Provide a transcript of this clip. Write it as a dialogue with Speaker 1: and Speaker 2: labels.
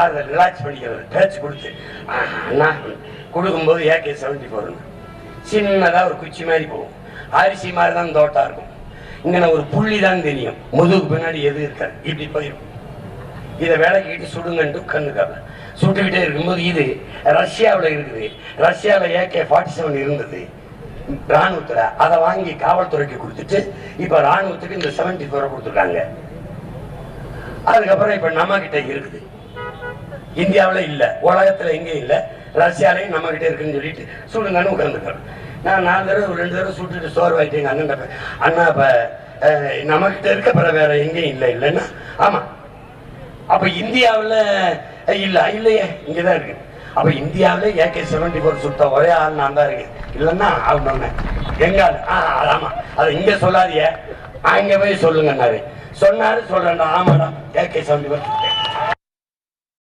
Speaker 1: அதை ரிலாக்ஸ் பண்ணிக்கிறது பேச்சு கொடுத்து அண்ணா கொடுக்கும்போது AK-74 சின்னதாக ஒரு குச்சி மாதிரி போகும். அரிசி மாதிரி தான் தோட்டா இருக்கும். இங்கே ஒரு புள்ளி தான் தெரியும், முதுகு பின்னாடி எது இருக்காது, இப்படி போயிடும். இதை வேலைக்கிட்டு சுடுங்கன்ட்டு கண்ணுக்காக சுட்டுக்கிட்டே இருக்கும்போது இது ரஷ்யாவில் இருக்குது. ரஷ்யாவில் AK-47 இருந்தது ராணுவத்தில். அதை வாங்கி காவல்துறைக்கு கொடுத்துட்டு இப்போ ராணுவத்துக்கு இந்த 74 கொடுத்துருக்காங்க. அதுக்கப்புறம் இப்போ நம்ம கிட்ட இருக்குது. இந்தியாவில் இல்லை, உலகத்தில் எங்கேயும் இல்லை, ரஷ்யாலையும் நம்ம கிட்ட இருக்குன்னு சொல்லிட்டு சுடுங்கன்னு உட்காந்துக்கிறோம். நான் 4 தடவை 2 தடவை சுட்டுட்டு சோர்வாயிட்டு எங்கள் அண்ணன் அண்ணா இப்போ நம்மகிட்ட இருக்க பிற வேற எங்கேயும் இல்லை இல்லைன்னா ஆமாம். அப்போ இந்தியாவில் இல்லையே இங்கே தான் இருக்கு. அப்போ இந்தியாவில் AK-74 சுட்ட ஒரே ஆள் நான் தான் இருக்கு, இல்லைன்னா அவங்க எங்க ஆமாம் அதை இங்கே சொல்லாதிய அங்கே போய் சொல்லுங்கன்னாரு. சொன்னாரு சொல்றேன்டா, ஆமாடா AK-74